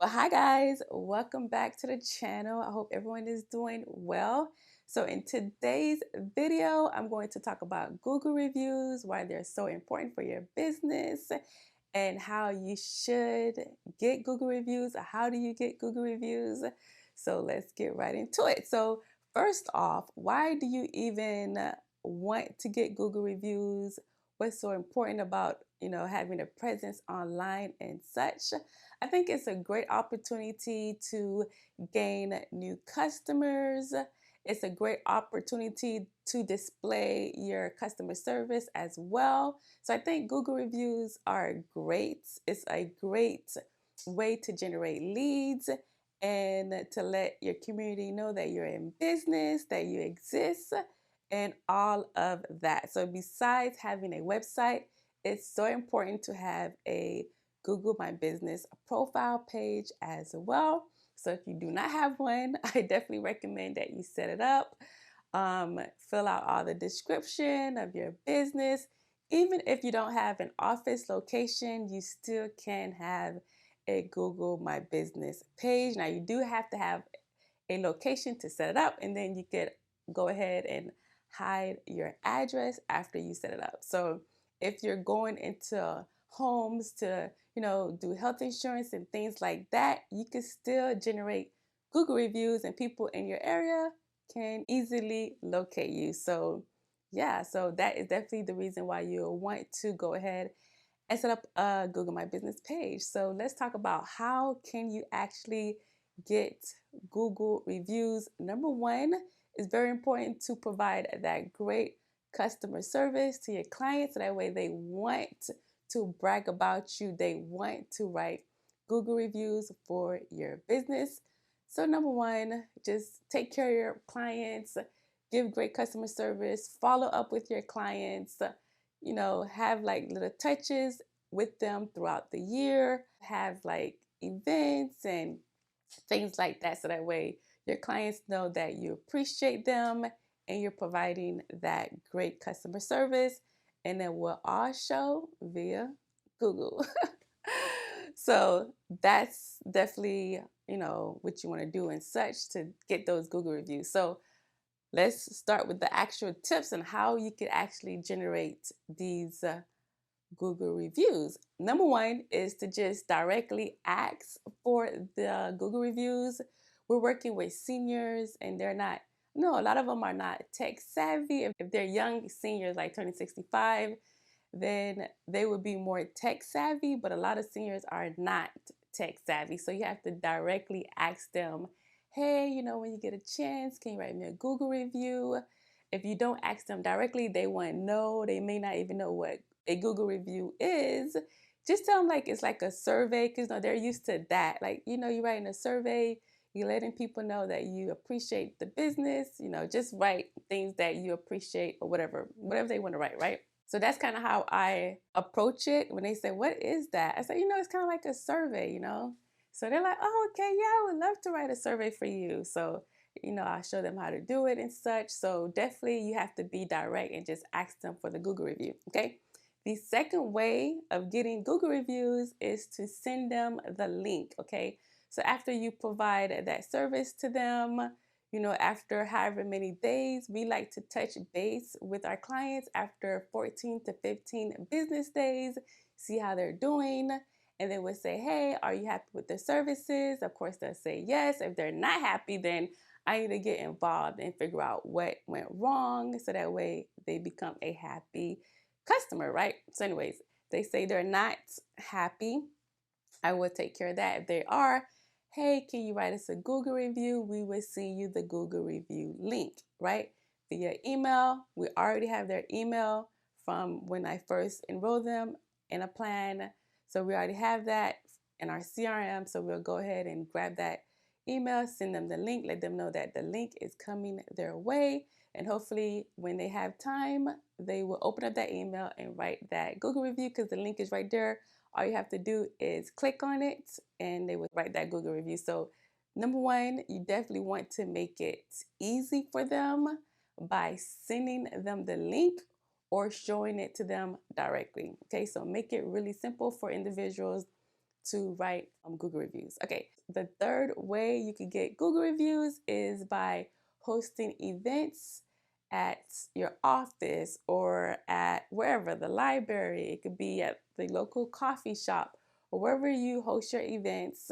Well, hi guys, welcome back to the channel. I hope everyone is doing well. So in today's video, I'm going to talk about Google reviews, why they're so important for your business, and how you should get Google reviews. How do you get Google reviews? So let's get right into it. So first off, why do you even want to get Google reviews? What's so important about, having a presence online and such? I think it's a great opportunity to gain new customers. It's a great opportunity to display your customer service as well. So I think Google reviews are great. It's a great way to generate leads and to let your community know that you're in business, that you exist, and all of that. So besides having a website, it's so important to have a Google My Business profile page as well. So if you do not have one, I definitely recommend that you set it up. Fill out all the description of your business. Even if you don't have an office location, you still can have a Google My Business page. Now you do have to have a location to set it up, and then you could go ahead and hide your address after you set it up. So if you're going into homes to, do health insurance and things like that, you can still generate Google reviews and people in your area can easily locate you. So yeah, so that is definitely the reason why you'll want to go ahead and set up a Google My Business page. So let's talk about how can you actually get Google reviews. Number one, it's very important to provide that great customer service to your clients. So that way they want to brag about you. They want to write Google reviews for your business. So number one, just take care of your clients, give great customer service, follow up with your clients, have like little touches with them throughout the year, have like events and things like that. So that way your clients know that you appreciate them and you're providing that great customer service. And then we'll all show via Google. So that's definitely, what you want to do and such to get those Google reviews. So let's start with the actual tips on how you can actually generate these Google reviews. Number one is to just directly ask for the Google reviews. We're working with seniors and they're not, no, a lot of them are not tech savvy. If they're young seniors like turning 65, then they would be more tech savvy, but a lot of seniors are not tech savvy. So you have to directly ask them, hey, when you get a chance, can you write me a Google review? If you don't ask them directly, they won't know. They may not even know what a Google review is. Just tell them like it's like a survey, because they're used to that. Like, you're writing a survey, you're letting people know that you appreciate the business, just write things that you appreciate or whatever they want to write, right? So that's kind of how I approach it. When they say, what is that? I say, it's kind of like a survey, So they're like, oh, okay, yeah, I would love to write a survey for you. So, I show them how to do it and such. So definitely you have to be direct and just ask them for the Google review, okay? The second way of getting Google reviews is to send them the link, okay? So after you provide that service to them, after however many days, we like to touch base with our clients after 14 to 15 business days, see how they're doing. And then we'll say, hey, are you happy with the services? Of course, they'll say yes. If they're not happy, then I need to get involved and figure out what went wrong so that way they become a happy customer, right? So anyways, they say they're not happy, I will take care of that. If they are, hey, can you write us a Google review? We will send you the Google review link, right? Via email. We already have their email from when I first enrolled them in a plan. So we already have that in our CRM. So we'll go ahead and grab that email, send them the link, let them know that the link is coming their way. And hopefully when they have time, they will open up that email and write that Google review, because the link is right there. All you have to do is click on it and they will write that Google review. So number one, you definitely want to make it easy for them by sending them the link or showing it to them directly. Okay, so make it really simple for individuals to write Google reviews. Okay, the third way you can get Google reviews is by hosting events at your office or at wherever, the library. It could be at the local coffee shop or wherever you host your events.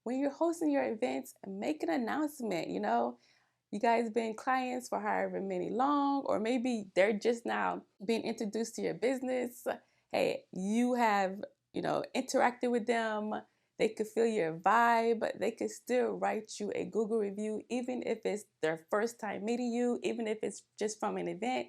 When you're hosting your events, make an announcement. You guys been clients for however many long, or maybe they're just now being introduced to your business. Hey, you have, interacted with them. They could feel your vibe, but they could still write you a Google review, even if it's their first time meeting you, even if it's just from an event.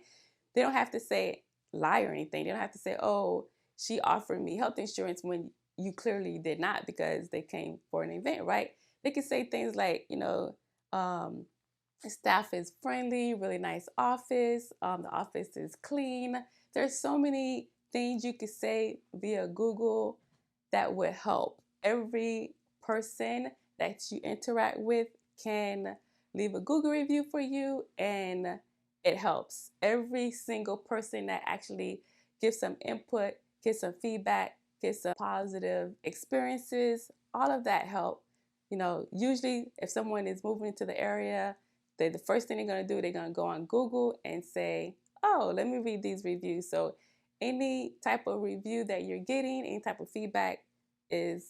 They don't have to say lie or anything. They don't have to say, oh, she offered me health insurance when you clearly did not because they came for an event, right? They could say things like, staff is friendly, really nice office. The office is clean. There's so many things you could say via Google that would help. Every person that you interact with can leave a Google review for you, and it helps. Every single person that actually gives some input, gives some feedback, gets some positive experiences, all of that help. Usually if someone is moving into the area, the first thing they're going to do, they're going to go on Google and say, oh, let me read these reviews. So any type of review that you're getting, any type of feedback is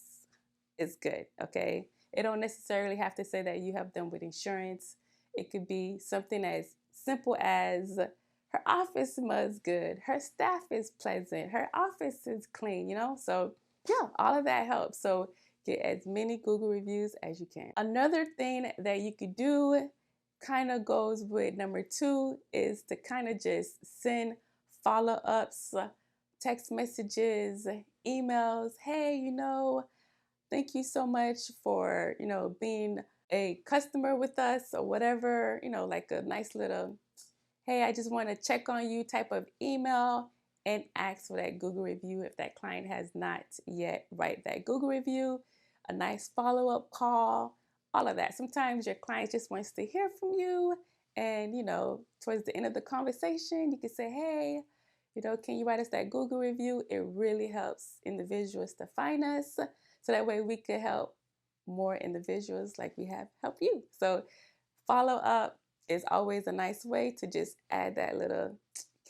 good, okay? It don't necessarily have to say that you have them with insurance. It could be something as simple as her office smells good, her staff is pleasant, her office is clean, So yeah, all of that helps. So get as many Google reviews as you can. Another thing that you could do kind of goes with number 2 is to kind of just send follow-ups, text messages, emails. Hey, thank you so much for, being a customer with us or whatever, like a nice little, hey, I just want to check on you type of email, and ask for that Google review if that client has not yet write that Google review, a nice follow-up call, all of that. Sometimes your client just wants to hear from you, and towards the end of the conversation, you can say, hey, can you write us that Google review? It really helps individuals to find us, so that way we could help more individuals like we have helped you. So follow up is always a nice way to just add that little,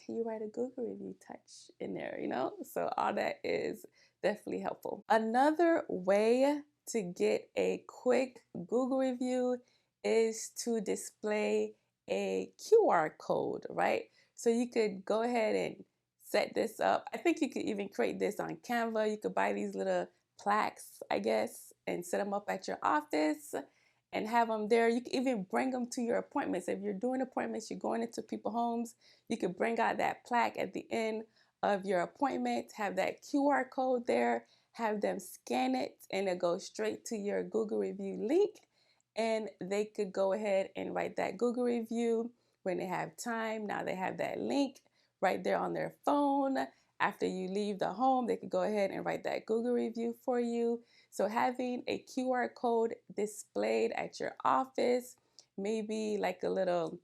can you write a Google review touch in there, So all that is definitely helpful. Another way to get a quick Google review is to display a QR code, right? So you could go ahead and set this up. I think you could even create this on Canva. You could buy these little plaques, I guess, and set them up at your office and have them there. You can even bring them to your appointments. If you're doing appointments, you're going into people's homes, you could bring out that plaque at the end of your appointment, have that QR code there, have them scan it, and it goes straight to your Google review link. And they could go ahead and write that Google review when they have time. Now they have that link right there on their phone. After you leave the home, they could go ahead and write that Google review for you. So having a QR code displayed at your office, maybe like a little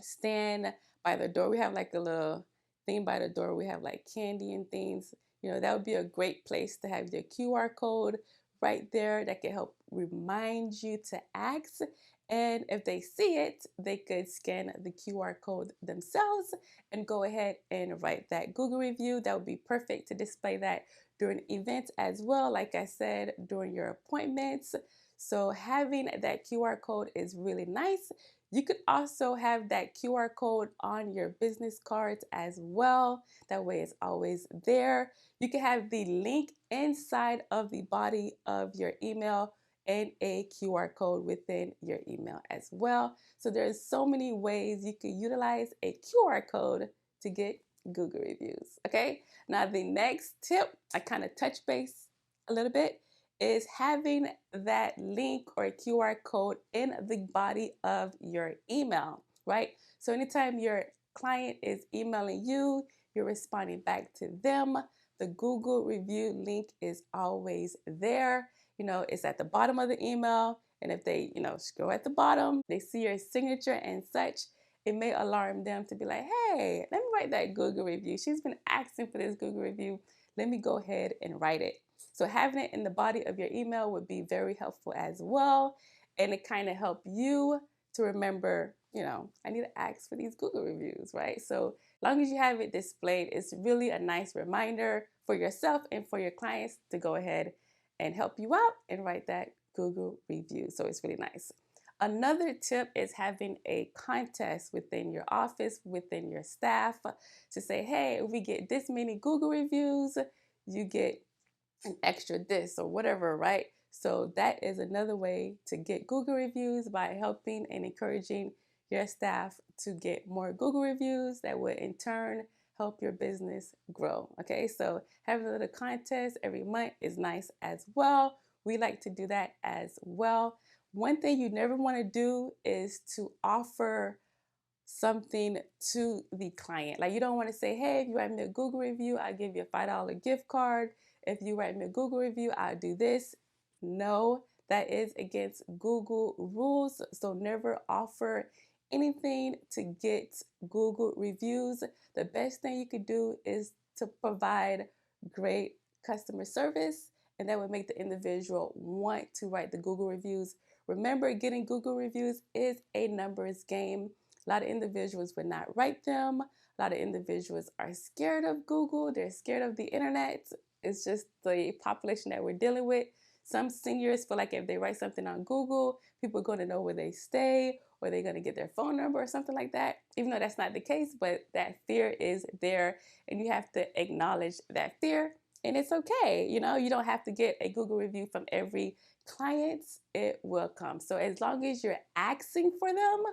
stand by the door. We have like a little thing by the door. We have like candy and things. That would be a great place to have your QR code right there that can help remind you to ask. And if they see it, they could scan the QR code themselves and go ahead and write that Google review. That would be perfect to display that during events as well, like I said, during your appointments. So having that QR code is really nice. You could also have that QR code on your business cards as well. That way it's always there. You can have the link inside of the body of your email and a QR code within your email as well. So there's so many ways you could utilize a QR code to get Google reviews. Okay, now the next tip, I kind of touch base a little bit, is having that link or QR code in the body of your email, right? So anytime your client is emailing you, you're responding back to them, the Google review link is always there. It's at the bottom of the email. And if they, scroll at the bottom, they see your signature and such, it may alarm them to be like, hey, let me write that Google review. She's been asking for this Google review. Let me go ahead and write it. So having it in the body of your email would be very helpful as well. And it kind of help you to remember, I need to ask for these Google reviews, right? So as long as you have it displayed, it's really a nice reminder for yourself and for your clients to go ahead and help you out and write that Google review. So it's really nice. Another tip is having a contest within your office, within your staff, to say, hey, if we get this many Google reviews, you get an extra this or whatever, right? So that is another way to get Google reviews, by helping and encouraging your staff to get more Google reviews that would in turn help your business grow. Okay, so having a little contest every month is nice as well. We like to do that as well. One thing you never want to do is to offer something to the client. Like, you don't want to say, hey, if you write me a Google review, I'll give you a $5 gift card. If you write me a Google review, I'll do this. No, that is against Google rules. So never offer anything to get Google reviews. The best thing you could do is to provide great customer service, and that would make the individual want to write the Google reviews. Remember, getting Google reviews is a numbers game. A lot of individuals would not write them. A lot of individuals are scared of Google. They're scared of the internet. It's just the population that we're dealing with. Some seniors feel like if they write something on Google, people are going to know where they stay, or they're going to get their phone number or something like that, even though that's not the case. But that fear is there, and you have to acknowledge that fear. And it's okay. You don't have to get a Google review from every client. It will come. So as long as you're asking for them,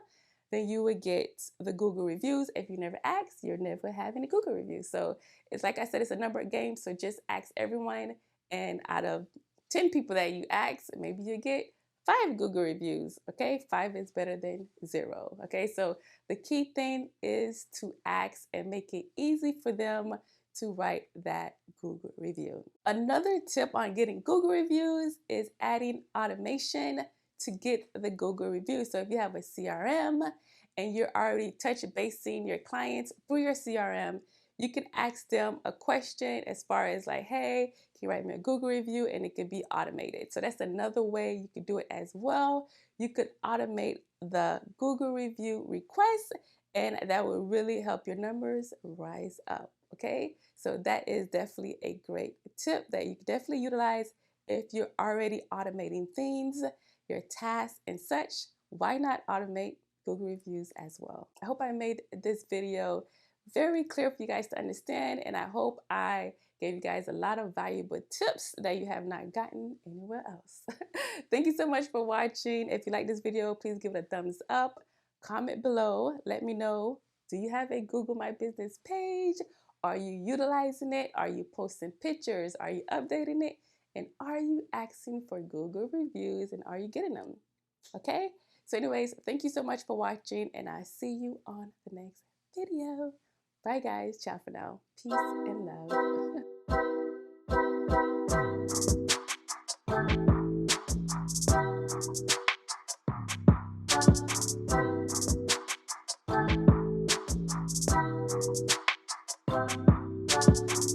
then you would get the Google reviews. If you never ask, you'll never have any Google reviews. So it's like I said, it's a number game. So just ask everyone, and out of 10 people that you ask, maybe you get 5 Google reviews. Okay, 5 is better than 0. Okay, so the key thing is to ask and make it easy for them to write that Google review. Another tip on getting Google reviews is adding automation to get the Google review. So if you have a CRM and you're already touch basing your clients through your CRM, you can ask them a question as far as like, hey, can you write me a Google review? And it can be automated. So that's another way you could do it as well. You could automate the Google review request, and that will really help your numbers rise up. Okay, so that is definitely a great tip that you can definitely utilize if you're already automating things, your tasks and such. Why not automate Google reviews as well? I hope I made this video very clear for you guys to understand, and I hope I gave you guys a lot of valuable tips that you have not gotten anywhere else. Thank you so much for watching. If you like this video, please give it a thumbs up. Comment below. Let me know, do you have a Google My Business page? Are you utilizing it? Are you posting pictures? Are you updating it? And are you asking for Google reviews, and are you getting them? Okay? So anyways, thank you so much for watching, and I'll see you on the next video. Bye guys. Ciao for now. Peace and love.